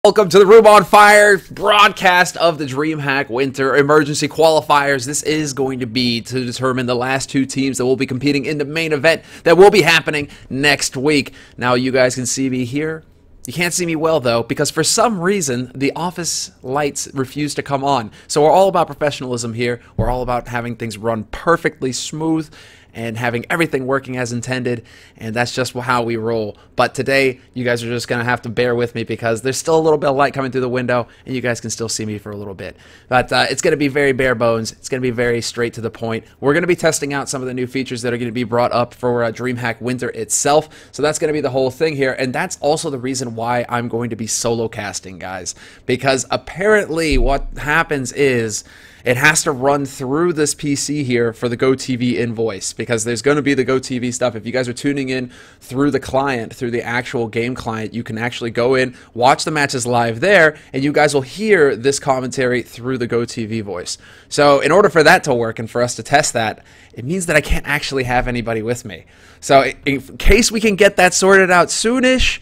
Welcome to the Room on Fire broadcast of the Dreamhack Winter Emergency Qualifiers. This is going to be to determine the last two teams that will be competing in the main event that will be happening next week. Now, you guys can see me here. You can't see me well, though, because for some reason, the office lights refuse to come on. So we're all about professionalism here. We're all about having things run perfectly smooth and having everything working as intended, and that's just how we roll. But today, you guys are just going to have to bear with me because there's still a little bit of light coming through the window, and you guys can still see me for a little bit. But it's going to be very bare bones. It's going to be very straight to the point. We're going to be testing out some of the new features that are going to be brought up for Dreamhack Winter itself, so that's going to be the whole thing here, and that's also the reason why I'm going to be solo casting, guys, because apparently what happens is it has to run through this PC here for the GoTV invoice, because there's going to be the GoTV stuff. If you guys are tuning in through the client, through the actual game client, you can actually go in, watch the matches live there, and you guys will hear this commentary through the GoTV voice. So in order for that to work and for us to test that, it means that I can't actually have anybody with me. So in case we can get that sorted out soonish,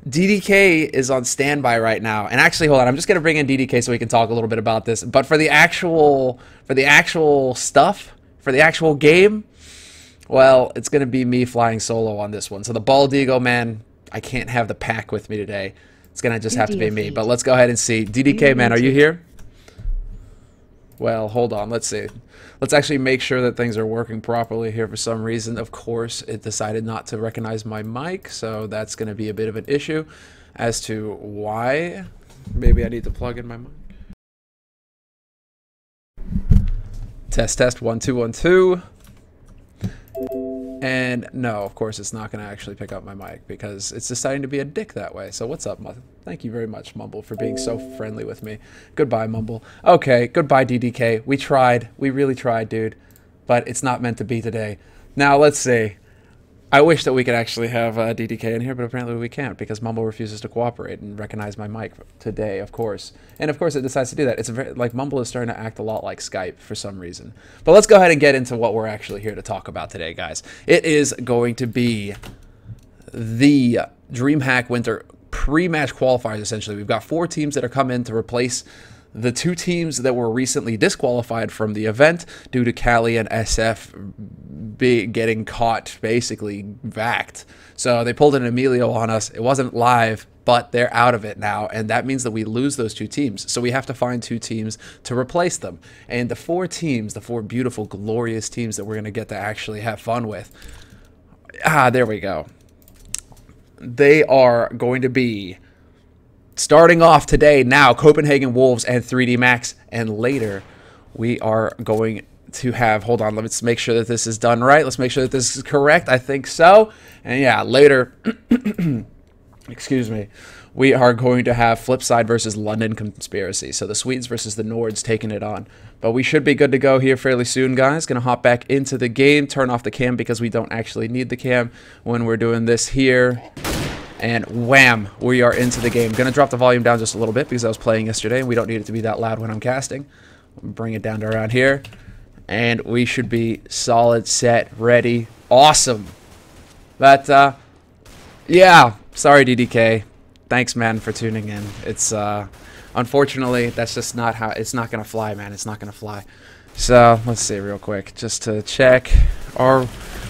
DDK is on standby right now. And actually, hold on, I'm just going to bring in DDK so we can talk a little bit about this. But for the actual stuff, for the actual game, well, it's going to be me flying solo on this one. So the Bald Eagle, man, I can't have the pack with me today. It's going to just have to be me. But let's go ahead and see. DDK, man, are you here? Well, hold on. Let's see. Let's actually make sure that things are working properly here. For some reason, of course, it decided not to recognize my mic, so that's going to be a bit of an issue as to why. Maybe I need to plug in my mic. Test, test, 1, 2, 1, 2. And no, of course, it's not going to actually pick up my mic because it's deciding to be a dick that way. So what's up, Mother? Thank you very much, Mumble, for being so friendly with me. Goodbye, Mumble. Okay, goodbye, DDK. We tried. We really tried, dude. But it's not meant to be today. Now, let's see. I wish that we could actually have DDK in here, but apparently we can't because Mumble refuses to cooperate and recognize my mic today, of course. And of course it decides to do that. It's like Mumble is starting to act a lot like Skype for some reason. But let's go ahead and get into what we're actually here to talk about today, guys. It is going to be the Dreamhack Winter pre-match qualifiers, essentially. We've got 4 teams that are coming in to replace the 2 teams that were recently disqualified from the event due to Cali and SF getting caught, basically vaxxed. So they pulled an Emilio on us. It wasn't live, but they're out of it now, and that means that we lose those 2 teams. So we have to find 2 teams to replace them. And the 4 teams, the 4 beautiful, glorious teams that we're going to get to actually have fun with, there we go. They are going to be starting off today now, Copenhagen Wolves and 3D Max, and later we are going to have, hold on, let's make sure that this is done right. Let's make sure that this is correct. I think so. And yeah, later, excuse me, we are going to have Flipside versus London Conspiracy. So the Swedes versus the Nords taking it on. But we should be good to go here fairly soon, guys. Going to hop back into the game, turn off the cam because we don't actually need the cam when we're doing this here. And wham, we are into the game. Going to drop the volume down just a little bit because I was playing yesterday and we don't need it to be that loud when I'm casting. Bring it down to around here. And we should be solid, set, ready. Awesome. But, yeah, sorry, DDK. Thanks, man, for tuning in. It's, unfortunately, that's just not how, it's not going to fly, man. It's not going to fly. So, let's see real quick, just to check. Are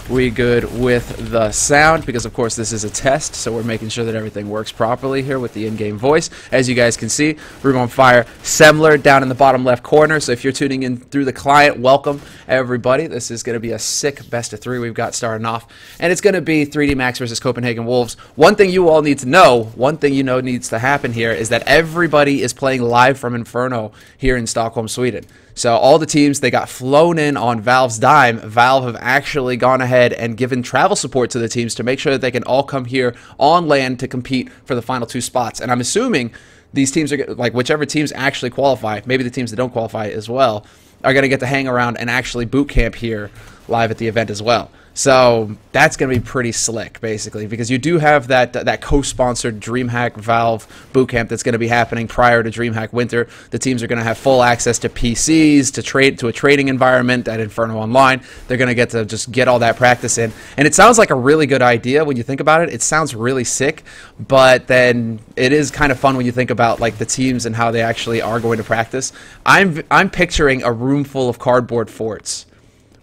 we good with the sound? Because, of course, this is a test, so we're making sure that everything works properly here with the in-game voice. As you guys can see, Room on Fire, Semler down in the bottom left corner. So if you're tuning in through the client, welcome, everybody. This is going to be a sick best of 3 we've got starting off. And it's going to be 3D Max versus Copenhagen Wolves. One thing you all need to know, one thing you know needs to happen here is that everybody is playing live from Inferno here in Stockholm, Sweden. So all the teams, they got flown in on Valve's dime. Valve have actually gone ahead and given travel support to the teams to make sure that they can all come here on land to compete for the final 2 spots. And I'm assuming these teams are, like, whichever teams actually qualify, maybe the teams that don't qualify as well, are going to get to hang around and actually boot camp here live at the event as well. So that's going to be pretty slick, basically, because you do have that co-sponsored Dreamhack Valve bootcamp that's going to be happening prior to Dreamhack Winter. The teams are going to have full access to PCs, to a trading environment at Inferno Online. They're going to get to just get all that practice in. And it sounds like a really good idea when you think about it. It sounds really sick, but then it is kind of fun when you think about like the teams and how they actually are going to practice. I'm picturing a room full of cardboard forts,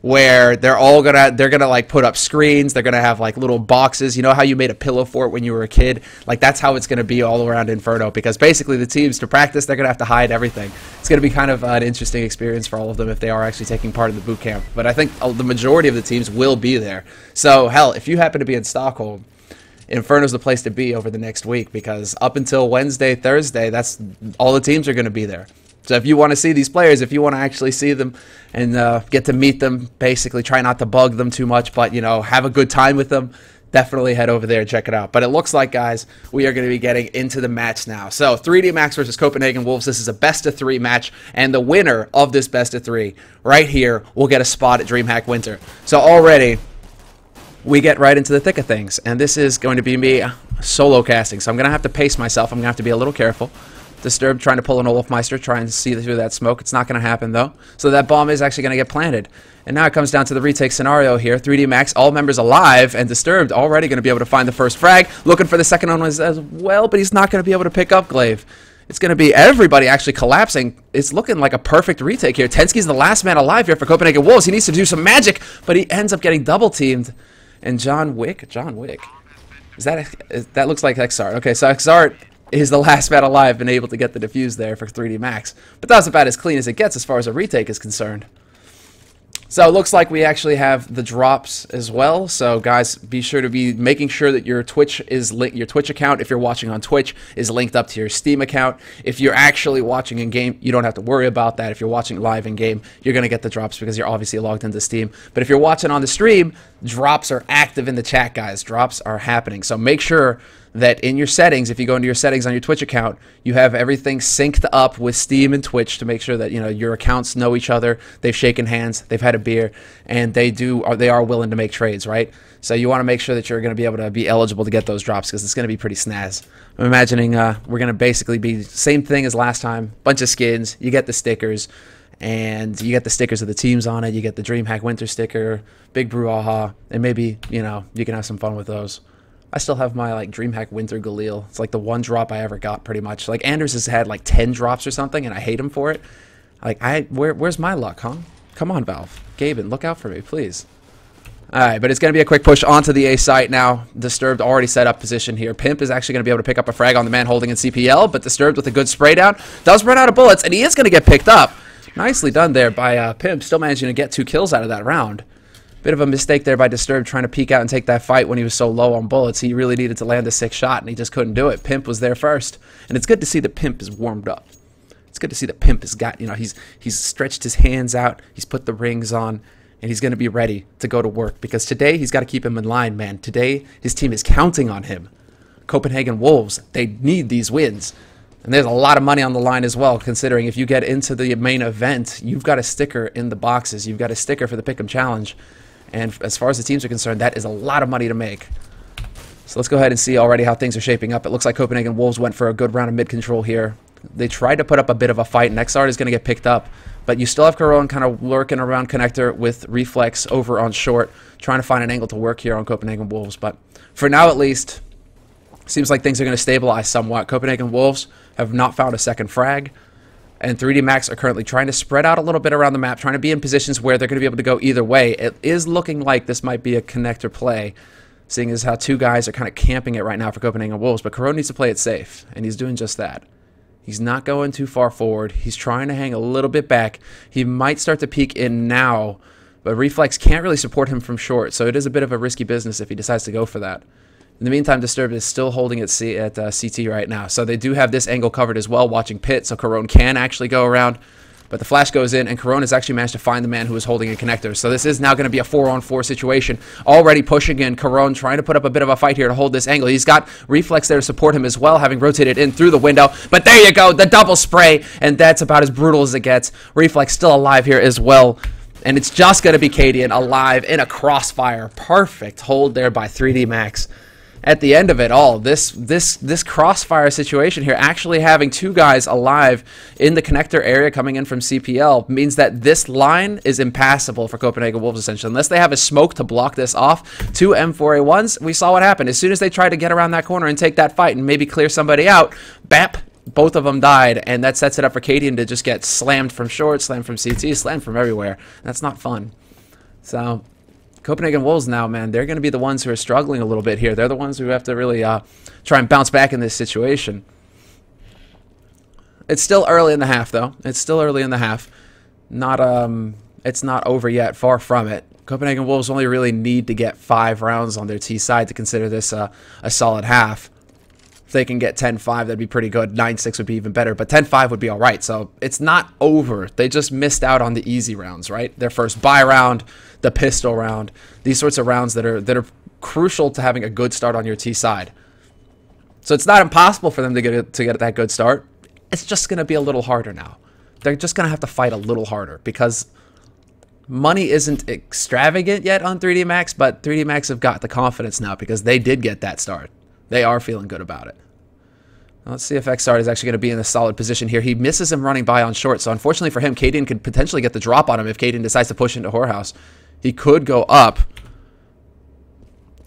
where they're gonna like put up screens. They're gonna have like little boxes. You know how you made a pillow fort when you were a kid? Like that's how it's gonna be all around Inferno, because basically the teams, to practice, they're gonna have to hide everything. It's gonna be kind of an interesting experience for all of them if they are actually taking part in the boot camp. But I think the majority of the teams will be there. So hell, if you happen to be in Stockholm, Inferno's the place to be over the next week, because up until Wednesday, Thursday, that's all the teams are gonna be there. So if you want to see these players, if you want to actually see them and get to meet them, basically try not to bug them too much, but, you know, have a good time with them, definitely head over there and check it out. But it looks like, guys, we are going to be getting into the match now. So 3D Max versus Copenhagen Wolves. This is a best-of-3 match, and the winner of this best-of-3 right here will get a spot at Dreamhack Winter. So already we get right into the thick of things, and this is going to be me solo casting. So I'm going to have to pace myself. I'm going to have to be a little careful. Disturbed trying to pull an Olafmeister, trying to see through that smoke. It's not going to happen, though. So that bomb is actually going to get planted. And now it comes down to the retake scenario here. 3D Max, all members alive, and Disturbed already going to be able to find the first frag. Looking for the second one as well, but he's not going to be able to pick up Glaive. It's going to be everybody actually collapsing. It's looking like a perfect retake here. Tensky's the last man alive here for Copenhagen Wolves. He needs to do some magic, but he ends up getting double-teamed. And John Wick? That looks like Xart. Okay, so Xart is the last man alive and able to get the defuse there for 3D Max. But that's about as clean as it gets as far as a retake is concerned. So it looks like we actually have the drops as well. So guys, be sure to be making sure that your Twitch account, if you're watching on Twitch, is linked up to your Steam account. If you're actually watching in game, you don't have to worry about that. If you're watching live in game, you're going to get the drops because you're obviously logged into Steam. But if you're watching on the stream, drops are active in the chat, guys. Drops are happening. So make sure that in your settings, if you go into your settings on your Twitch account, you have everything synced up with Steam and Twitch to make sure that, you know, your accounts know each other, they've shaken hands, they've had a beer, and they are willing to make trades, right? So you want to make sure that you're going to be able to be eligible to get those drops, because it's going to be pretty snaz. I'm imagining we're going to basically be same thing as last time, bunch of skins, you get the stickers, and you get the stickers of the teams on it, you get the Dreamhack Winter sticker, Big Brouhaha, and maybe, you know, you can have some fun with those. I still have my, like, Dreamhack Winter Galil. It's, like, the one drop I ever got, pretty much. Like, Anders has had, like, 10 drops or something, and I hate him for it. Like, where's my luck, huh? Come on, Valve. Gaben, look out for me, please. Alright, but it's going to be a quick push onto the A site now. Disturbed already set up position here. Pimp is actually going to be able to pick up a frag on the man holding in CPL, but Disturbed with a good spray down. Does run out of bullets, and he is going to get picked up. Nicely done there by Pimp, still managing to get 2 kills out of that round. Bit of a mistake there by Disturbed trying to peek out and take that fight when he was so low on bullets. He really needed to land a 6th shot, and he just couldn't do it. Pimp was there first. And it's good to see that Pimp is warmed up. It's good to see that Pimp has got, you know, he's stretched his hands out, he's put the rings on, and he's going to be ready to go to work. Because today, he's got to keep him in line, man. Today, his team is counting on him. Copenhagen Wolves, they need these wins. And there's a lot of money on the line as well, considering if you get into the main event, you've got a sticker in the boxes. You've got a sticker for the Pick'em Challenge. And as far as the teams are concerned, that is a lot of money to make. So let's go ahead and see already how things are shaping up. It looks like Copenhagen Wolves went for a good round of mid-control here. They tried to put up a bit of a fight. Nexart is going to get picked up. But you still have Caron kind of lurking around connector with Reflex over on short, trying to find an angle to work here on Copenhagen Wolves. But for now, at least, seems like things are going to stabilize somewhat. Copenhagen Wolves have not found a second frag. And 3D Max are currently trying to spread out a little bit around the map, trying to be in positions where they're going to be able to go either way. It is looking like this might be a connector play, seeing as how 2 guys are kind of camping it right now for Copenhagen Wolves. But Caron needs to play it safe, and he's doing just that. He's not going too far forward. He's trying to hang a little bit back. He might start to peek in now, but Reflex can't really support him from short, so it is a bit of a risky business if he decides to go for that. In the meantime, Disturbed is still holding at CT right now. So they do have this angle covered as well, watching pit, so Caron can actually go around. But the flash goes in, and Caron has actually managed to find the man who is holding a connector. So this is now going to be a 4-on-4 situation. Already pushing in, Caron trying to put up a bit of a fight here to hold this angle. He's got Reflex there to support him as well, having rotated in through the window. But there you go, the double spray, and that's about as brutal as it gets. Reflex still alive here as well. And it's just going to be Cadian alive in a crossfire. Perfect hold there by 3D Max. At the end of it all, this crossfire situation here, actually having two guys alive in the connector area coming in from CPL, means that this line is impassable for Copenhagen Wolves, essentially. Unless they have a smoke to block this off, two M4A1s, we saw what happened. As soon as they tried to get around that corner and take that fight and maybe clear somebody out, bap, both of them died, and that sets it up for Cadian to just get slammed from short, slammed from CT, slammed from everywhere. That's not fun. So Copenhagen Wolves now, man, they're going to be the ones who are struggling a little bit here. They're the ones who have to really try and bounce back in this situation. It's still early in the half, though. It's still early in the half. It's not over yet. Far from it. Copenhagen Wolves only really need to get 5 rounds on their T side to consider this a solid half. If they can get 10-5, that'd be pretty good. 9-6 would be even better, but 10-5 would be all right. So it's not over. They just missed out on the easy rounds, right? Their first buy round, the pistol round, these sorts of rounds that are crucial to having a good start on your T side. So it's not impossible for them to get that good start. It's just going to be a little harder now. They're just going to have to fight a little harder because money isn't extravagant yet on 3D Max, but 3D Max have got the confidence now because they did get that start. They are feeling good about it. Let's see if Xart is actually going to be in a solid position here. He misses him running by on short, so unfortunately for him, Cadian could potentially get the drop on him if Cadian decides to push into Whorehouse. He could go up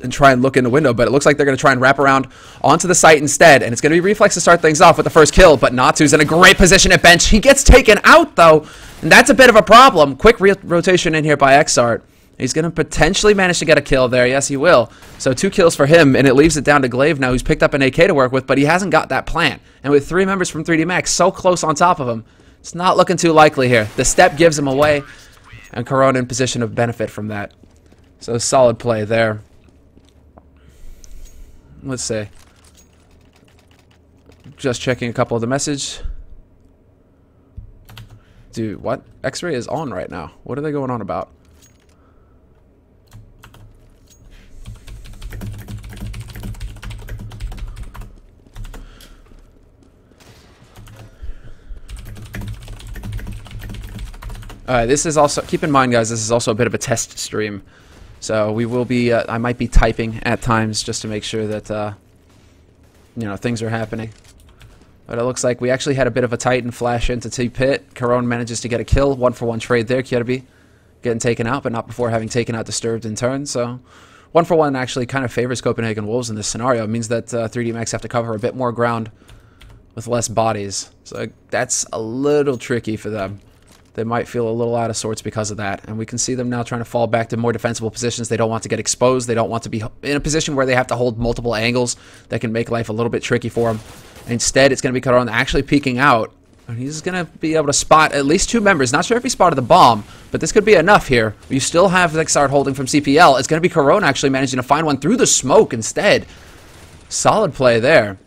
and try and look in the window, but it looks like they're going to try and wrap around onto the site instead, and it's going to be Reflex to start things off with the first kill, but Natsu's in a great position at bench. He gets taken out, though, and that's a bit of a problem. Quick rotation in here by Xart. He's going to potentially manage to get a kill there. Yes, he will. So 2 kills for him, and it leaves it down to Glaive now, who's picked up an AK to work with, but he hasn't got that plant. And with 3 members from 3D Max so close on top of him, it's not looking too likely here. The step gives him away, and Corona in position of benefit from that. So solid play there. Let's see. Just checking a couple of the messages. Dude, what? X-ray is on right now. What are they going on about? This is also, keep in mind guys, this is also a bit of a test stream. So we will be, I might be typing at times just to make sure that, you know, things are happening. But it looks like we actually had a bit of a Titan flash into T-Pit. Caron manages to get a kill, 1-for-1 trade there. Kjerby getting taken out, but not before having taken out Disturbed in turn. So 1-for-1 actually kind of favors Copenhagen Wolves in this scenario. It means that 3D Max have to cover a bit more ground with less bodies. So that's a little tricky for them. They might feel a little out of sorts because of that. And we can see them now trying to fall back to more defensible positions. They don't want to get exposed. They don't want to be in a position where they have to hold multiple angles that can make life a little bit tricky for them. Instead, it's going to be Caron actually peeking out. And he's going to be able to spot at least 2 members. Not sure if he spotted the bomb, but this could be enough here. You still have Xart holding from CPL. It's going to be Caron actually managing to find one through the smoke instead. Solid play there.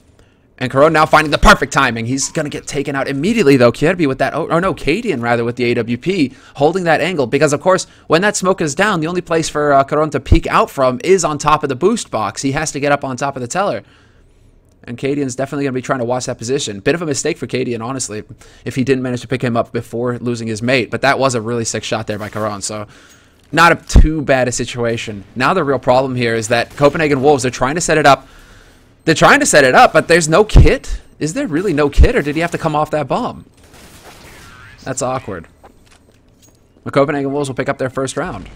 And Caron now finding the perfect timing. He's going to get taken out immediately, though. Kjerby with that, or no, Cadian, rather, with the AWP, holding that angle. Because, of course, when that smoke is down, the only place for Caron to peek out from is on top of the boost box. He has to get up on top of the teller. And Cadian's definitely going to be trying to watch that position. Bit of a mistake for Cadian, honestly, if he didn't manage to pick him up before losing his mate. But that was a really sick shot there by Caron, so not a too bad a situation. Now the real problem here is that Copenhagen Wolves are trying to set it up. They're trying to set it up, but there's no kit. Is there really no kit, or did he have to come off that bomb? That's awkward. The Copenhagen Wolves will pick up their first round.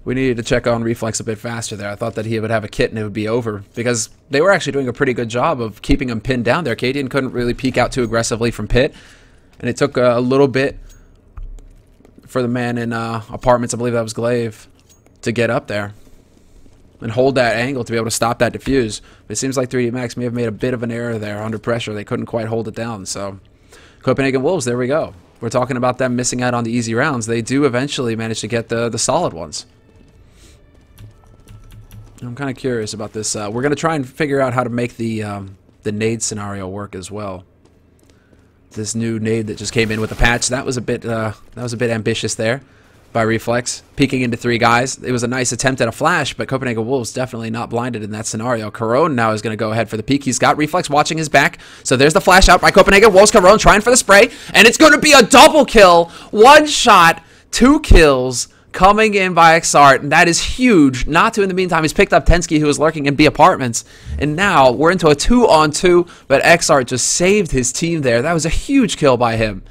We needed to check on Reflex a bit faster there. I thought that he would have a kit and it would be over, because they were actually doing a pretty good job of keeping him pinned down there. Cadian couldn't really peek out too aggressively from pit, and it took a little bit for the man in apartments, I believe that was Glaive, to get up there and hold that angle to be able to stop that defuse. But it seems like 3D Max may have made a bit of an error there under pressure. They couldn't quite hold it down. So Copenhagen Wolves, there we go. We're talking about them missing out on the easy rounds. They do eventually manage to get the solid ones. I'm kind of curious about this. We're going to try and figure out how to make the nade scenario work as well. This new nade that just came in with the patch, that was a bit ambitious there. by Reflex, peeking into 3 guys. It was a nice attempt at a flash, but Copenhagen Wolves definitely not blinded in that scenario. Corone now is going to go ahead for the peek. He's got Reflex watching his back. So there's the flash out by Copenhagen Wolves. Corone trying for the spray, and it's going to be a double kill. 1 shot, 2 kills coming in by Xart, and that is huge. Natu, in the meantime, he's picked up Tensky, who was lurking in B apartments, and now we're into a 2-on-2, but Xart just saved his team there. That was a huge kill by him,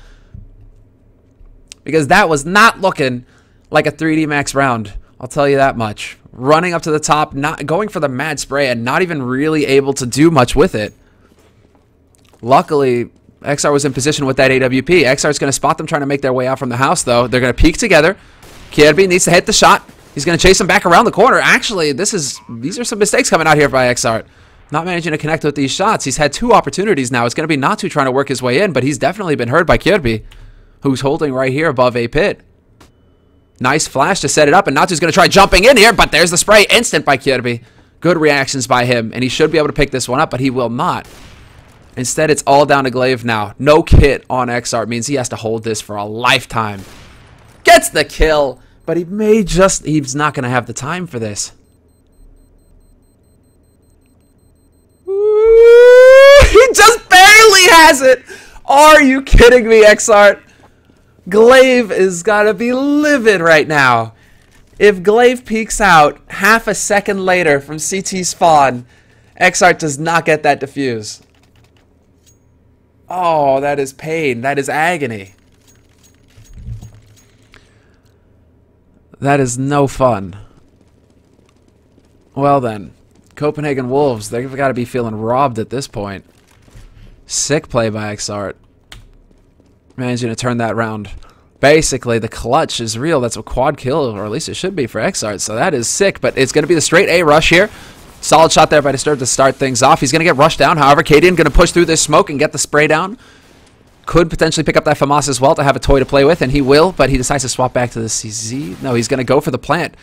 because that was not looking like a 3D Max round. I'll tell you that much. Running up to the top, not going for the mad spray, and not even really able to do much with it. Luckily, XR was in position with that AWP. XR's going to spot them trying to make their way out from the house, though. They're going to peek together. Kirby needs to hit the shot. He's going to chase him back around the corner. Actually, these are some mistakes coming out here by XR. Not managing to connect with these shots. He's had 2 opportunities now. It's going to be Natu trying to work his way in, but he's definitely been heard by Kirby, who's holding right here above A pit. Nice flash to set it up, and Natu's going to try jumping in here, but there's the spray. Instant by Kirby. Good reactions by him, and he should be able to pick this one up, but he will not. Instead, it's all down to Glaive now. No kit on XR means he has to hold this for a lifetime. Gets the kill, but he's not going to have the time for this. Ooh, he just barely has it. Are you kidding me, XR? Glaive is got to be livid right now. If Glaive peeks out half a second later from CT spawn, XR does not get that defuse. Oh, that is pain. That is agony. That is no fun. Well then, Copenhagen Wolves, they've got to be feeling robbed at this point. Sick play by Xart. Managing to turn that round. Basically, the clutch is real. That's a quad kill, or at least it should be for Xart. So that is sick, but it's going to be the straight A rush here. Solid shot there by Disturb to start things off. He's going to get rushed down. However, Cadian going to push through this smoke and get the spray down. Could potentially pick up that FAMAS as well to have a toy to play with, and he will, but he decides to swap back to the CZ. No, he's going to go for the plant.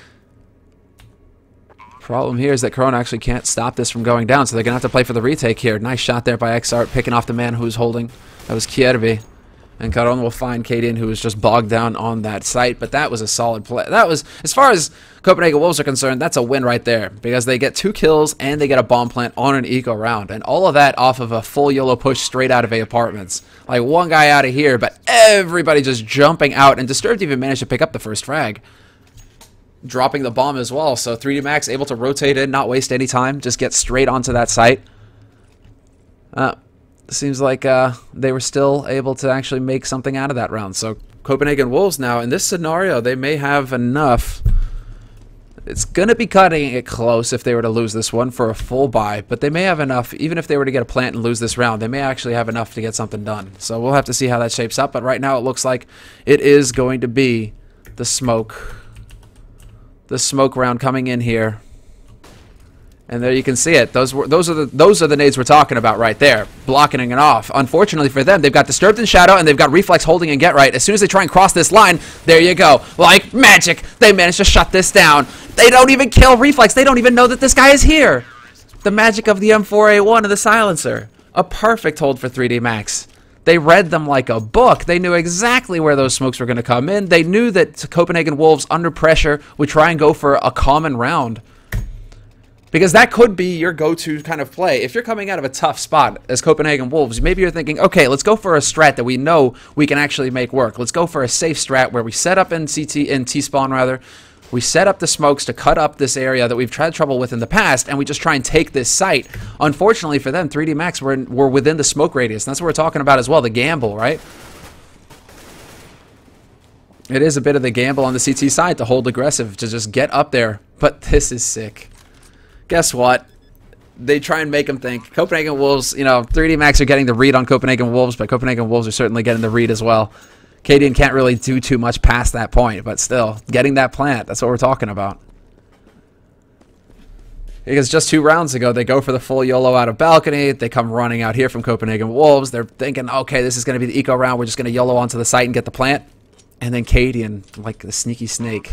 Problem here is that Corona actually can't stop this from going down, so they're going to have to play for the retake here. Nice shot there by Xart, picking off the man who's holding. That was Kierby. And Corona will find Cadian, who was just bogged down on that site, but that was a solid play. That was, as far as Copenhagen Wolves are concerned, that's a win right there, because they get 2 kills and they get a bomb plant on an eco round, and all of that off of a full YOLO push straight out of A apartments. Like, one guy out of here, but everybody just jumping out, and Disturbed even managed to pick up the first frag, dropping the bomb as well. So 3D Max able to rotate in, not waste any time, just get straight onto that site. Seems like they were still able to actually make something out of that round. So Copenhagen Wolves now, in this scenario, they may have enough. It's going to be cutting it close if they were to lose this one for a full buy, but they may have enough. Even if they were to get a plant and lose this round, they may actually have enough to get something done. So we'll have to see how that shapes up, but right now it looks like it is going to be the smoke round coming in here. And there you can see it. Those are the nades we're talking about right there, blocking it off. Unfortunately for them, they've got Disturbed in Shadow, and they've got Reflex holding and Get Right. As soon as they try and cross this line, there you go. Like magic, they managed to shut this down. They don't even kill Reflex. They don't even know that this guy is here. The magic of the M4A1 and the silencer. A perfect hold for 3D Max. They read them like a book. They knew exactly where those smokes were going to come in. They knew that Copenhagen Wolves, under pressure, would try and go for a common round. Because that could be your go-to kind of play. If you're coming out of a tough spot as Copenhagen Wolves, maybe you're thinking, okay, let's go for a strat that we know we can actually make work. Let's go for a safe strat where we set up in T-spawn rather. We set up the smokes to cut up this area that we've had trouble with in the past, and we just try and take this site. Unfortunately for them, 3D Max were within the smoke radius. And that's what we're talking about as well, the gamble, right? It is a bit of the gamble on the CT side to hold aggressive, to just get up there. But this is sick. Guess what? They try and make them think. Copenhagen Wolves, you know, 3D Max are getting the read on Copenhagen Wolves, but Copenhagen Wolves are certainly getting the read as well. Cadian can't really do too much past that point, but still, getting that plant, that's what we're talking about. Because just 2 rounds ago, they go for the full YOLO out of balcony. They come running out here from Copenhagen Wolves. They're thinking, okay, this is going to be the eco round. We're just going to YOLO onto the site and get the plant. And then Cadian, like the sneaky snake,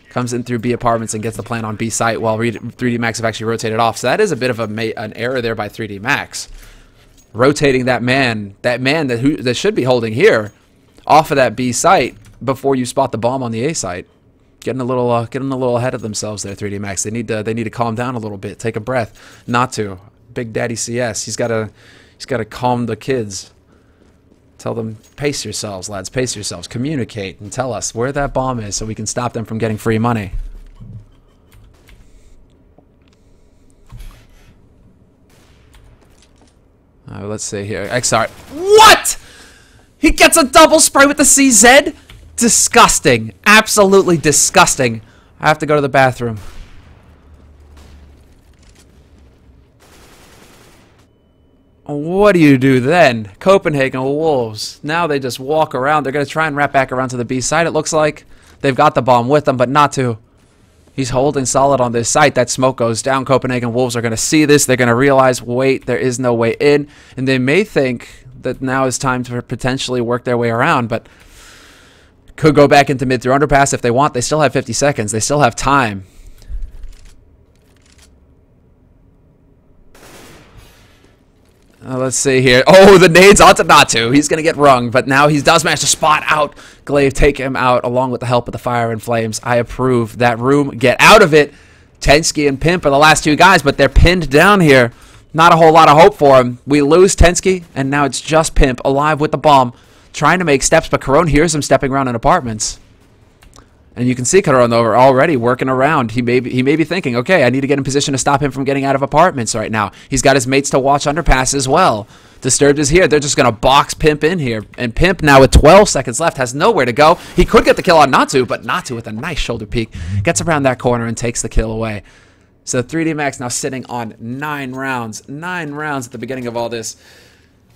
comes in through B apartments and gets the plant on B site while 3D Max have actually rotated off. So that is a bit of an error there by 3D Max. Rotating that man that should be holding here off of that B site before you spot the bomb on the A site. Getting a little ahead of themselves there, 3D Max. They need to calm down a little bit, take a breath. Not to. Big Daddy CS. He's got to calm the kids. Tell them, pace yourselves, lads, pace yourselves. Communicate and tell us where that bomb is so we can stop them from getting free money. Let's see here. XR. What? He gets a double spray with the CZ? Disgusting. Absolutely disgusting. I have to go to the bathroom. What do you do then? Copenhagen Wolves. Now they just walk around. They're going to try and wrap back around to the B side, it looks like. They've got the bomb with them, but not to. He's holding solid on this site. That smoke goes down. Copenhagen Wolves are going to see this. They're going to realize, wait, there is no way in. And they may think that now is time to potentially work their way around, but could go back into mid through underpass if they want. They still have 50 seconds. They still have time. Let's see here. Oh, the nades onto Natu. He's going to get rung, but now he does manage to spot out Glaive, take him out along with the help of the Fire and Flames. I approve. That room, get out of it. Tensky and Pimp are the last two guys, but they're pinned down here. Not a whole lot of hope for him. We lose Tensky, and now it's just Pimp alive with the bomb, trying to make steps, but Caron hears him stepping around in apartments. And you can see Caron over already working around. He may be thinking, okay, I need to get in position to stop him from getting out of apartments right now. He's got his mates to watch underpass as well. Disturbed is here. They're just going to box Pimp in here. And Pimp, now with 12 seconds left, has nowhere to go. He could get the kill on Natu, but Natu with a nice shoulder peek gets around that corner and takes the kill away. So 3D Max now sitting on 9 rounds. 9 rounds at the beginning of all this.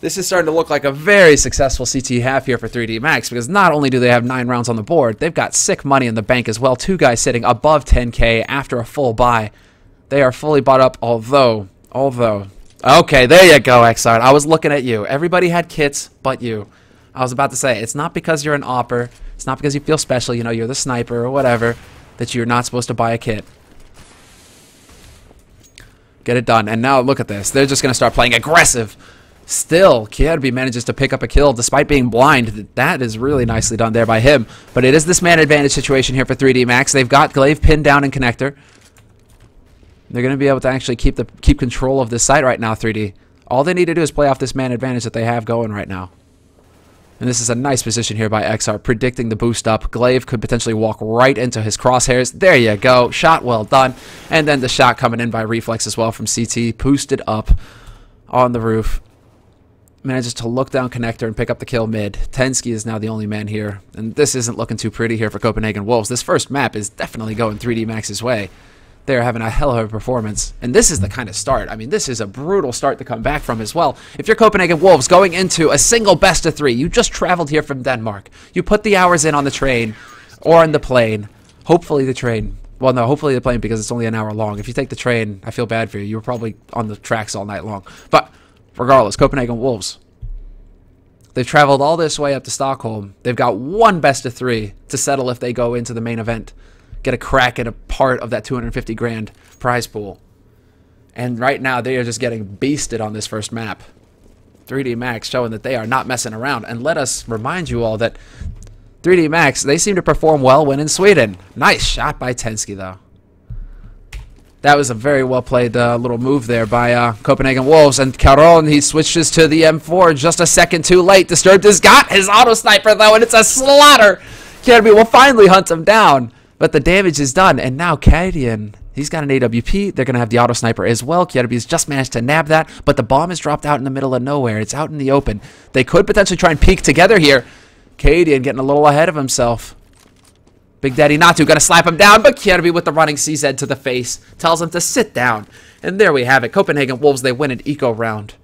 This is starting to look like a very successful CT half here for 3D Max, because not only do they have 9 rounds on the board, they've got sick money in the bank as well. 2 guys sitting above 10K after a full buy. They are fully bought up, although... Okay, there you go, XR. I was looking at you. Everybody had kits but you. I was about to say, it's not because you're an opper, it's not because you feel special, you know, you're the sniper or whatever, that you're not supposed to buy a kit. Get it done. And now look at this. They're just going to start playing aggressive. Still, Kierby manages to pick up a kill despite being blind. That is really nicely done there by him. But it is this man advantage situation here for 3D Max. They've got Glaive pinned down in connector. They're going to be able to actually keep control of this site right now, 3D. All they need to do is play off this man advantage that they have going right now. And this is a nice position here by XR, predicting the boost up. Glaive could potentially walk right into his crosshairs. There you go. Shot well done. And then the shot coming in by Reflex as well from CT. Boosted up on the roof. Manages to look down connector and pick up the kill mid. Tensky is now the only man here. And this isn't looking too pretty here for Copenhagen Wolves. This first map is definitely going 3D Max's way. They're having a hell of a performance. And this is the kind of start. I mean, this is a brutal start to come back from as well. If you're Copenhagen Wolves going into a single best of 3, you just traveled here from Denmark. You put the hours in on the train or on the plane. Hopefully the train. Well, no, hopefully the plane because it's only an hour long. If you take the train, I feel bad for you. You were probably on the tracks all night long. But regardless, Copenhagen Wolves. They've traveled all this way up to Stockholm. They've got one best of 3 to settle if they go into the main event. Get a crack at a part of that 250 grand prize pool. And right now, they are just getting beasted on this first map. 3D Max showing that they are not messing around. And let us remind you all that 3D Max, they seem to perform well when in Sweden. Nice shot by Tensky, though. That was a very well played little move there by Copenhagen Wolves. And Caron, he switches to the M4 just a second too late. Disturbed has got his auto sniper, though, and it's a slaughter. Kirby will finally hunt him down. But the damage is done, and now Cadian, he's got an AWP. They're going to have the auto sniper as well. Kierby's just managed to nab that, but the bomb is dropped out in the middle of nowhere. It's out in the open. They could potentially try and peek together here. Cadian getting a little ahead of himself. Big Daddy Natu going to slap him down, but Kierby with the running CZ to the face tells him to sit down. And there we have it. Copenhagen Wolves, they win an eco round.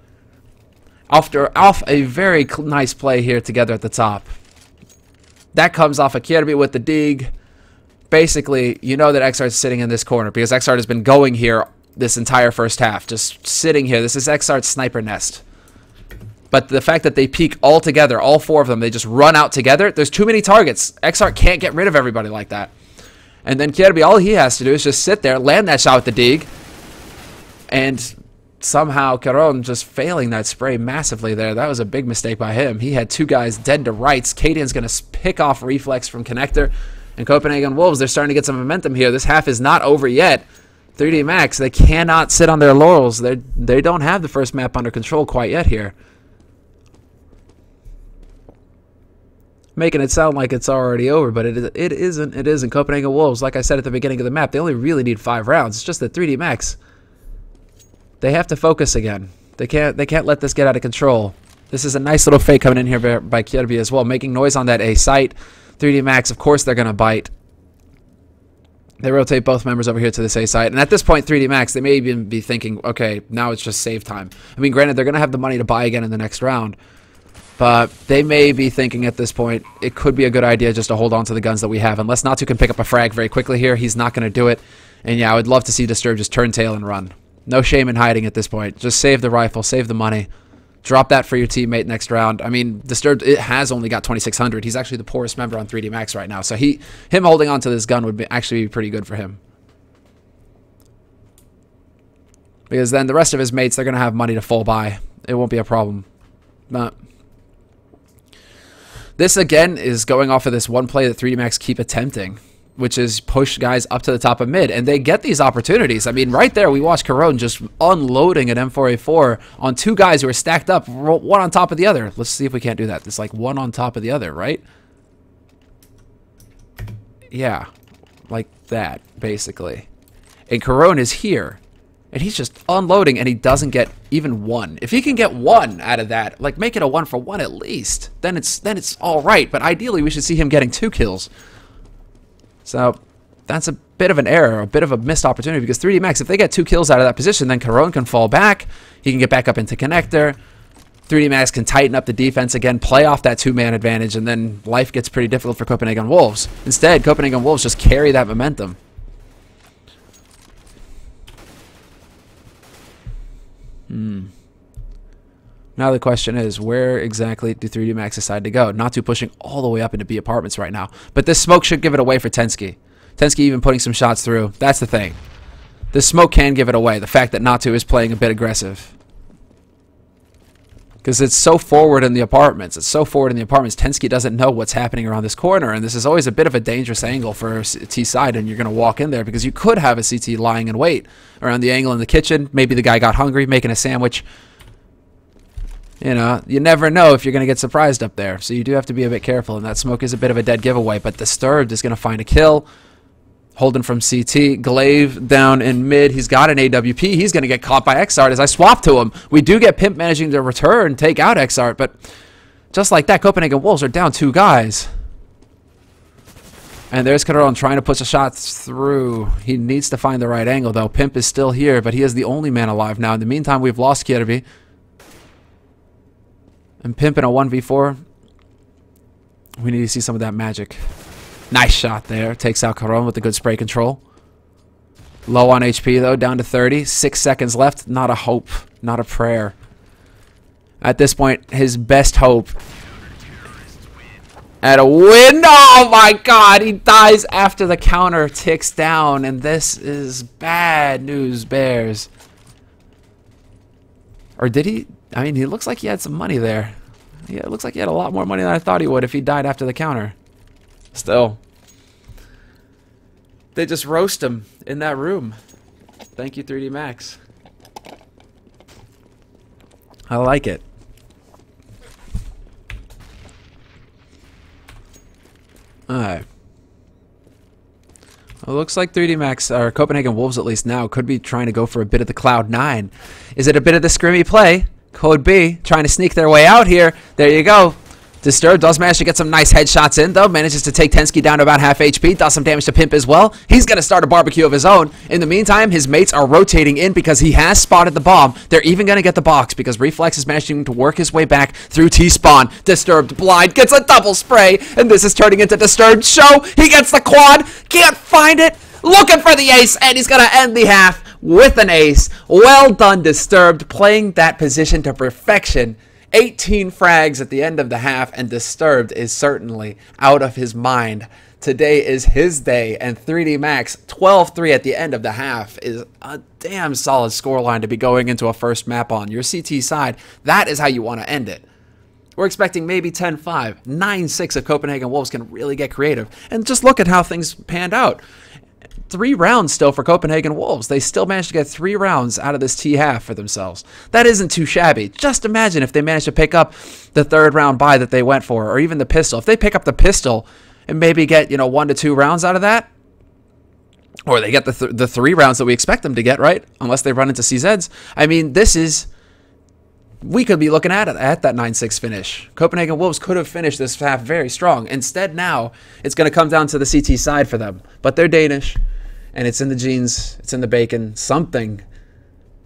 Off a very nice play here together at the top. That comes off of Kierby with the dig. Basically, you know that XR is sitting in this corner because XR has been going here this entire first half. Just sitting here. This is XR's sniper nest. But the fact that they peek all together, all 4 of them, they just run out together. There's too many targets. XR can't get rid of everybody like that. And then Kierby, all he has to do is just sit there, land that shot with the dig, and somehow Caron just failing that spray massively there. That was a big mistake by him. He had two guys dead to rights. Cadian's going to pick off Reflex from Connector. And Copenhagen Wolves, they're starting to get some momentum here. This half is not over yet. 3D Max, they cannot sit on their laurels. They don't have the first map under control quite yet here. Making it sound like it's already over, but it isn't. It isn't. Copenhagen Wolves, like I said at the beginning of the map, they only really need 5 rounds. It's just that 3D Max, they have to focus again. They can't let this get out of control. This is a nice little fake coming in here by Kierby as well, making noise on that A site. 3D Max, of course they're going to bite. They rotate both members over here to this A site. And at this point, 3D Max, they may even be thinking, okay, now it's just save time. I mean, granted, they're going to have the money to buy again in the next round. But they may be thinking at this point, it could be a good idea just to hold on to the guns that we have. Unless Natu can pick up a frag very quickly here, he's not going to do it. And yeah, I would love to see Disturb just turn tail and run. No shame in hiding at this point. Just save the rifle, save the money. Drop that for your teammate next round. I mean, Disturbed, it has only got 2,600. He's actually the poorest member on 3D Max right now. So him holding on to this gun would actually be pretty good for him. Because then the rest of his mates, they're going to have money to full buy. It won't be a problem. But this, again, is going off of this one play that 3D Max keep attempting, which is push guys up to the top of mid. And they get these opportunities. I mean, right there, we watched Caron just unloading an M4A4 on 2 guys who are stacked up, one on top of the other. Let's see if we can't do that. It's like one on top of the other, right? Yeah, like that, basically. And Caron is here. And he's just unloading, and he doesn't get even 1. If he can get 1 out of that, like make it a 1 for 1 at least, then it's all right. But ideally, we should see him getting 2 kills. So that's a bit of an error, a bit of a missed opportunity, because 3D Max, if they get 2 kills out of that position, then Caron can fall back. He can get back up into Connector. 3D Max can tighten up the defense again, play off that 2-man advantage, and then life gets pretty difficult for Copenhagen Wolves. Instead, Copenhagen Wolves just carry that momentum. Now the question is, where exactly do 3D Max decide to go? Natu pushing all the way up into B apartments right now. But this smoke should give it away for Tensky. Tensky even putting some shots through. That's the thing. This smoke can give it away. The fact that Natu is playing a bit aggressive. Because it's so forward in the apartments. It's so forward in the apartments. Tensky doesn't know what's happening around this corner. And this is always a bit of a dangerous angle for T side. And you're going to walk in there because you could have a CT lying in wait around the angle in the kitchen. Maybe the guy got hungry making a sandwich. You know, you never know if you're going to get surprised up there. So you do have to be a bit careful. And that smoke is a bit of a dead giveaway. But Disturbed is going to find a kill. Holden from CT. Glaive down in mid. He's got an AWP. He's going to get caught by Xart as I swap to him. We do get Pimp managing to return, take out Xart. But just like that, Copenhagen Wolves are down 2 guys. And there's Caron trying to push a shot through. He needs to find the right angle, though. Pimp is still here, but he is the only man alive now. In the meantime, we've lost Kierby. And Pimp in a 1v4. We need to see some of that magic. Nice shot there. Takes out Caron with the good spray control. Low on HP, though. Down to 30. 6 seconds left. Not a hope. Not a prayer. At this point, his best hope at a win. Oh, my God. He dies after the counter ticks down. And this is bad news, Bears. Or did he? I mean, he looks like he had some money there. Yeah, it looks like he had a lot more money than I thought he would if he died after the counter. Still. They just roast him in that room. Thank you, 3D Max. I like it. Alright. Well, it looks like 3D Max, or Copenhagen Wolves at least now, could be trying to go for a bit of the Cloud9. Is it a bit of the scrimmy play? Could be. Trying to sneak their way out here. There you go. Disturbed does manage to get some nice headshots in, though. Manages to take Tensky down to about half HP. Does some damage to Pimp as well. He's going to start a barbecue of his own. In the meantime, his mates are rotating in because he has spotted the bomb. They're even going to get the box because Reflex is managing to work his way back through T-spawn. Disturbed blind gets a double spray, and this is turning into Disturbed show. He gets the quad. Can't find it. Looking for the ace, and he's going to end the half with an ace. Well done, Disturbed, playing that position to perfection. 18 frags at the end of the half, and Disturbed is certainly out of his mind. Today is his day, and 3D Max 12-3 at the end of the half is a damn solid scoreline to be going into a first map on. Your CT side, that is how you want to end it. We're expecting maybe 10-5, 9-6 if Copenhagen Wolves can really get creative. And just look at how things panned out. 3 rounds still for Copenhagen Wolves. They still managed to get 3 rounds out of this T-half for themselves. That isn't too shabby. Just imagine if they managed to pick up the 3rd round buy that they went for, or even the pistol. If they pick up the pistol and maybe get, 1 to 2 rounds out of that, or they get the 3 rounds that we expect them to get, right? Unless they run into CZs. I mean, we could be looking at that 9-6 finish. Copenhagen Wolves could have finished this half very strong. Instead, now, it's going to come down to the CT side for them. But they're Danish, and it's in the genes, it's in the bacon, something.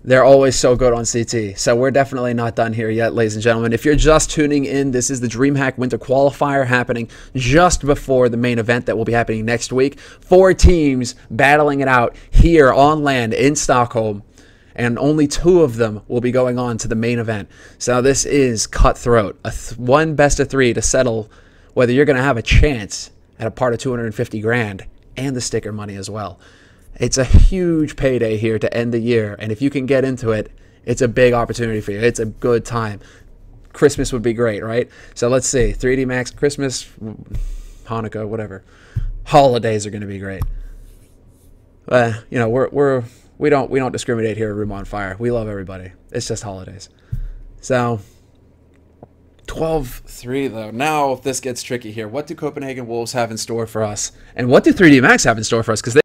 They're always so good on CT. So we're definitely not done here yet, ladies and gentlemen. If you're just tuning in, this is the Dreamhack Winter Qualifier happening just before the main event that will be happening next week. 4 teams battling it out here on land in Stockholm. And only 2 of them will be going on to the main event. So this is cutthroat. One best of 3 to settle whether you're going to have a chance at a part of 250 grand and the sticker money as well. It's a huge payday here to end the year. And if you can get into it, it's a big opportunity for you. It's a good time. Christmas would be great, right? So let's see. 3D Max, Christmas, Hanukkah, whatever. Holidays are going to be great. We don't discriminate here at Room on Fire. We love everybody. It's just holidays. So 12-3 though. Now this gets tricky here. What do Copenhagen Wolves have in store for us? And what do 3D Max have in store for us? Because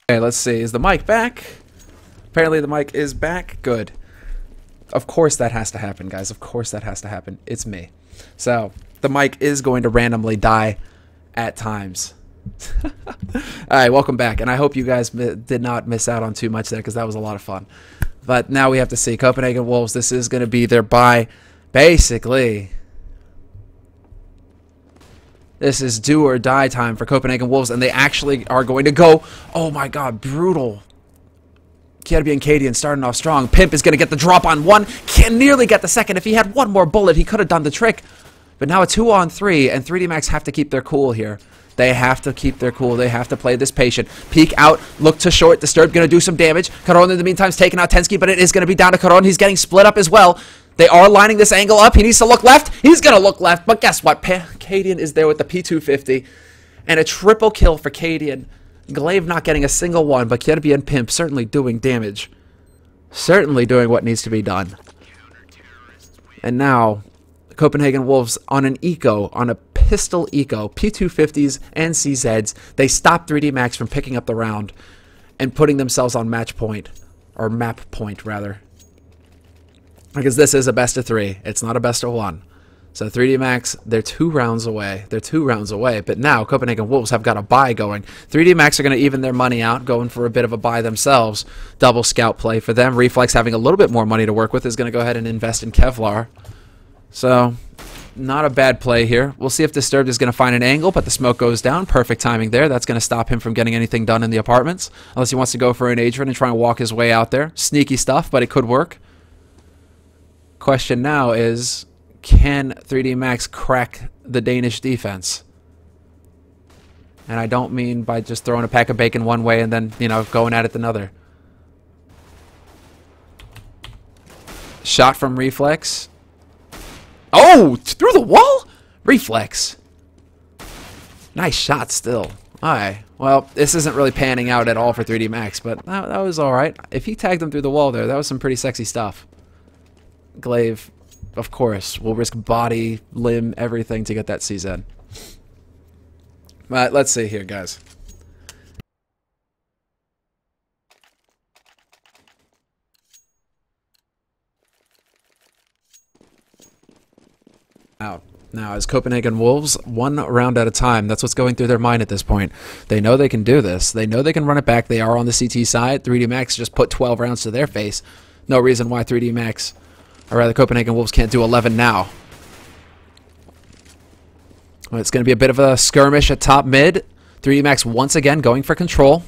okay, let's see. Is the mic back? Apparently the mic is back. Good. Of course that has to happen, guys. Of course that has to happen. It's me. So, the mic is going to randomly die at times. Alright, welcome back. And I hope you guys did not miss out on too much there, because that was a lot of fun. But now we have to see. Copenhagen Wolves, this is going to be their bye. Basically, this is do or die time for Copenhagen Wolves, and they actually are going to go. Oh my god, brutal. Kjærby and Cadian starting off strong. Pimp is going to get the drop on 1. Can nearly get the second. If he had 1 more bullet, he could have done the trick. But now a 2-on-3, and 3D Max have to keep their cool here. They have to keep their cool. They have to play this patient. Peek out, look to short. Disturb going to do some damage. Caron in the meantime is taking out Tensky, but it is going to be down to Caron. He's getting split up as well. They are lining this angle up. He needs to look left. He's going to look left, but guess what? Cadian is there with the P250 and a triple kill for Cadian. Glaive not getting a single one, but Kirby and Pimp certainly doing damage. Certainly doing what needs to be done. And now, Copenhagen Wolves on an eco, on a pistol eco, P250s and CZs, they stop 3D Max from picking up the round and putting themselves on match point, or map point rather. Because this is a best of 3, it's not a best of 1. So 3D Max, they're 2 rounds away. They're 2 rounds away. But now Copenhagen Wolves have got a buy going. 3D Max are going to even their money out, going for a bit of a buy themselves. Double scout play for them. Reflex, having a little bit more money to work with, is going to go ahead and invest in Kevlar. So, not a bad play here. We'll see if Disturbed is going to find an angle, but the smoke goes down. Perfect timing there. That's going to stop him from getting anything done in the apartments. Unless he wants to go for an Adrian and try and walk his way out there. Sneaky stuff, but it could work. Question now is, can 3D Max crack the Danish defense? And I don't mean by just throwing a pack of bacon one way and then, you know, going at it another. Shot from Reflex. Oh, through the wall? Reflex. Nice shot still. Alright, well, this isn't really panning out at all for 3D Max, but that was alright. If he tagged him through the wall there, that was some pretty sexy stuff. Glaive, of course, will risk body, limb, everything to get that CZ. But let's see here, guys. Now, as Copenhagen Wolves, 1 round at a time. That's what's going through their mind at this point. They know they can do this. They know they can run it back. They are on the CT side. 3D Max just put 12 rounds to their face. No reason why 3D Max, or rather Copenhagen Wolves, can't do 11 now. Well, it's going to be a bit of a skirmish at top mid. 3D Max once again going for control.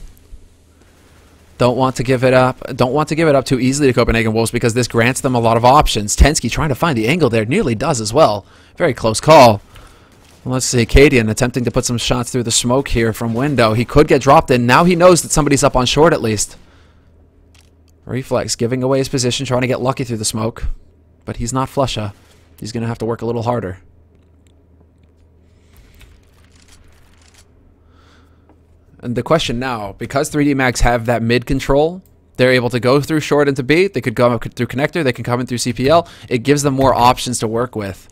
Don't want to give it up. Don't want to give it up too easily to Copenhagen Wolves because this grants them a lot of options. Tensky trying to find the angle there. Nearly does as well. Very close call. Let's see. Cadian attempting to put some shots through the smoke here from window. He could get dropped in. Now he knows that somebody's up on short at least. Reflex giving away his position, trying to get lucky through the smoke. But he's not Flusha. He's going to have to work a little harder. And the question now, because 3D Max have that mid control, they're able to go through short into B. They could go through connector. They can come in through CPL. It gives them more options to work with.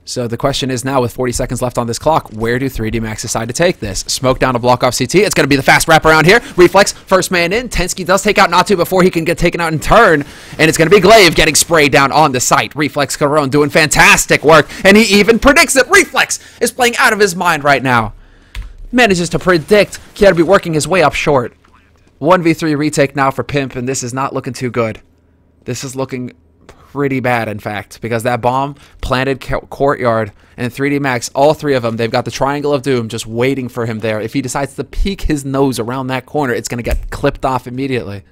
So the question is now, with 40 seconds left on this clock, where do 3D Max decide to take this? Smoke down to block off CT. It's going to be the fast wraparound here. Reflex, first man in. Tensky does take out Natu before he can get taken out in turn. And it's going to be Glaive getting sprayed down on the site. Reflex Caron doing fantastic work. And he even predicts it. Reflex is playing out of his mind right now. Manages to predict Kirby working his way up short. 1v3 retake now for Pimp, and this is not looking too good. This is looking pretty bad, in fact, because that bomb planted courtyard, and 3D Max, all 3 of them, they've got the triangle of doom just waiting for him there. If he decides to peek his nose around that corner, it's going to get clipped off immediately.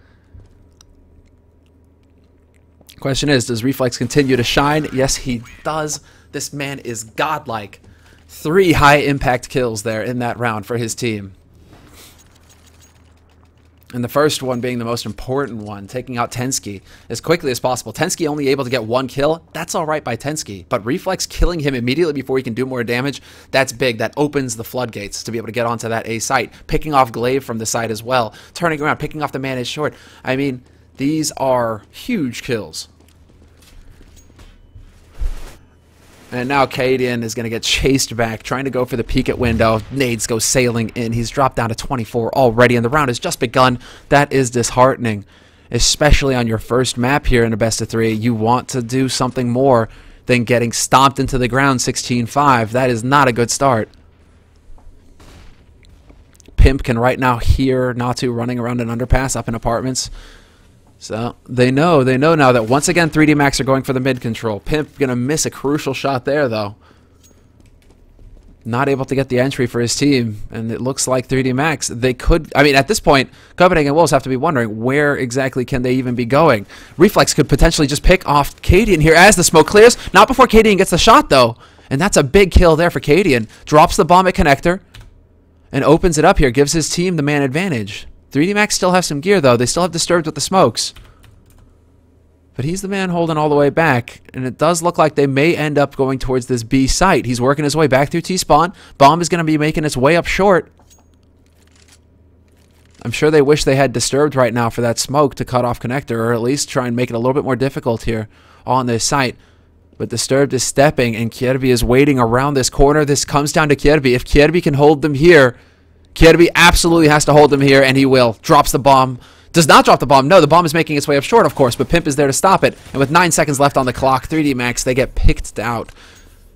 Question is, does Reflex continue to shine? Yes, he does. This man is godlike. 3 high-impact kills there in that round for his team. And the first one being the most important one, taking out Tensky as quickly as possible. Tensky only able to get 1 kill. That's all right by Tensky. But Reflex killing him immediately before he can do more damage, that's big. That opens the floodgates to be able to get onto that A site. Picking off Glaive from the site as well. Turning around, picking off the man is short. I mean, these are huge kills. And now Cadian is going to get chased back, trying to go for the peek at window. Nades go sailing in. He's dropped down to 24 already, and the round has just begun. That is disheartening, especially on your first map here in a best of 3. You want to do something more than getting stomped into the ground 16-5. That is not a good start. Pimp can right now hear Natu running around an underpass up in apartments. So they know now that once again 3D Max are going for the mid control. Pimp gonna miss a crucial shot there though. Not able to get the entry for his team, and it looks like 3D Max, they could, I mean, at this point, Copenhagen Wolves have to be wondering where exactly can they even be going. Reflex could potentially just pick off Cadian here as the smoke clears. Not before Cadian gets the shot though. And that's a big kill there for Cadian. Drops the bomb at connector and opens it up here. Gives his team the man advantage. 3D Max still have some gear, though. They still have Disturbed with the smokes. But he's the man holding all the way back. And it does look like they may end up going towards this B site. He's working his way back through T-spawn. Bomb is going to be making its way up short. I'm sure they wish they had Disturbed right now for that smoke to cut off connector, or at least try and make it a little bit more difficult here on this site. But Disturbed is stepping, and Kierby is waiting around this corner. This comes down to Kierby. If Kierby can hold them here, Kierby absolutely has to hold them here, and he will. Drops the bomb. Does not drop the bomb. No, the bomb is making its way up short, of course, but Pimp is there to stop it. And with 9 seconds left on the clock, 3D Max, they get picked out.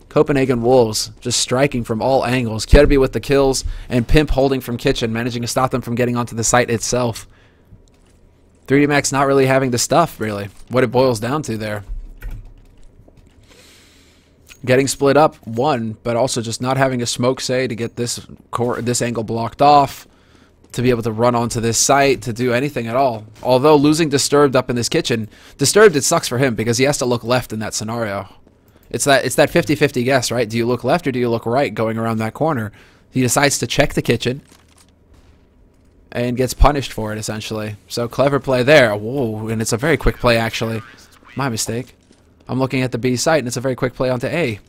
Copenhagen Wolves just striking from all angles. Kierby with the kills, and Pimp holding from Kitchen, managing to stop them from getting onto the site itself. 3D Max not really having the stuff, really. What it boils down to there. Getting split up, one, but also just not having a smoke say to get this angle blocked off, to be able to run onto this site, to do anything at all. Although losing Disturbed up in this kitchen, Disturbed, it sucks for him because he has to look left in that scenario. It's that 50-50 guess, right? Do you look left or do you look right going around that corner? He decides to check the kitchen and gets punished for it, essentially. So clever play there. Whoa, and it's a very quick play, actually. My mistake. I'm looking at the B site, and it's a very quick play onto A.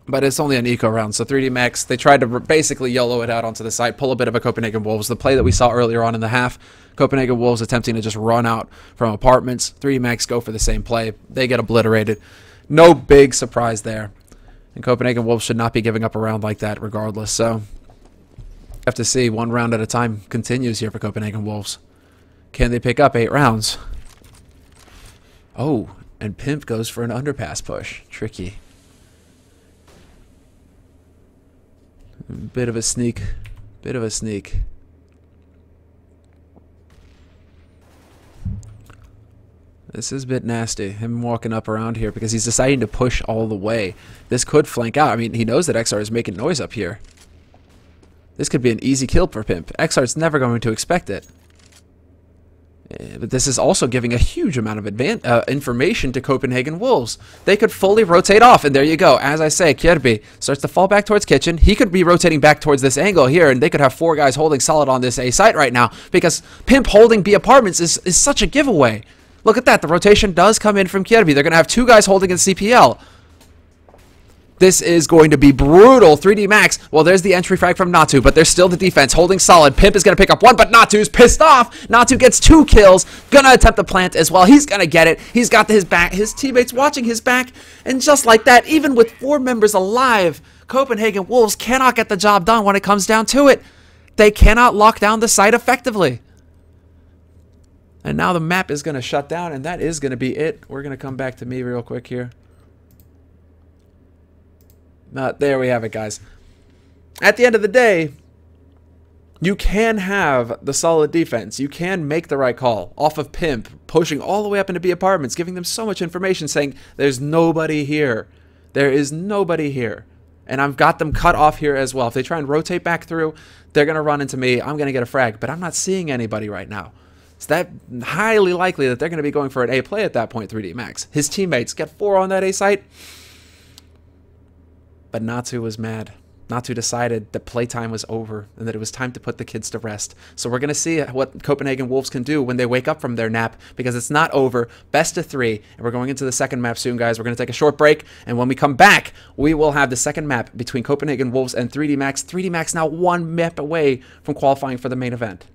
But it's only an eco round, so 3D Max, they tried to basically YOLO it out onto the site, pull a bit of a Copenhagen Wolves. The play that we saw earlier on in the half, Copenhagen Wolves attempting to just run out from apartments. 3D Max go for the same play. They get obliterated. No big surprise there. And Copenhagen Wolves should not be giving up a round like that regardless, so have to see. 1 round at a time continues here for Copenhagen Wolves. Can they pick up 8 rounds? Oh, and Pimp goes for an underpass push. Tricky. Bit of a sneak. Bit of a sneak. This is a bit nasty. Him walking up around here because he's deciding to push all the way. This could flank out. I mean, he knows that XR is making noise up here. This could be an easy kill for Pimp. XR's never going to expect it. But this is also giving a huge amount of information to Copenhagen Wolves. They could fully rotate off, and there you go. As I say, Kierby starts to fall back towards Kitchen. He could be rotating back towards this angle here, and they could have 4 guys holding solid on this A site right now, because Pimp holding B apartments is such a giveaway. Look at that. The rotation does come in from Kierby. They're going to have 2 guys holding in CPL. This is going to be brutal. 3D Max. Well, there's the entry frag from Natu, but there's still the defense holding solid. Pimp is going to pick up 1, but Natu's pissed off. Natu gets 2 kills. Gonna attempt the plant as well. He's going to get it. He's got his back. His teammates watching his back. And just like that, even with 4 members alive, Copenhagen Wolves cannot get the job done when it comes down to it. They cannot lock down the site effectively. And now the map is going to shut down, and that is going to be it. We're going to come back to me real quick here. There we have it, guys. At the end of the day, you can have the solid defense. You can make the right call off of Pimp, pushing all the way up into B apartments, giving them so much information, saying, there's nobody here. There is nobody here. And I've got them cut off here as well. If they try and rotate back through, they're going to run into me. I'm going to get a frag, but I'm not seeing anybody right now. It's that highly likely that they're going to be going for an A play at that point, 3D Max. His teammates get 4 on that A site. But Natu was mad. Natu decided that playtime was over and that it was time to put the kids to rest. So we're going to see what Copenhagen Wolves can do when they wake up from their nap, because it's not over. Best of 3. And we're going into the second map soon, guys. We're going to take a short break. And when we come back, we will have the second map between Copenhagen Wolves and 3D Max. 3D Max now 1 map away from qualifying for the main event.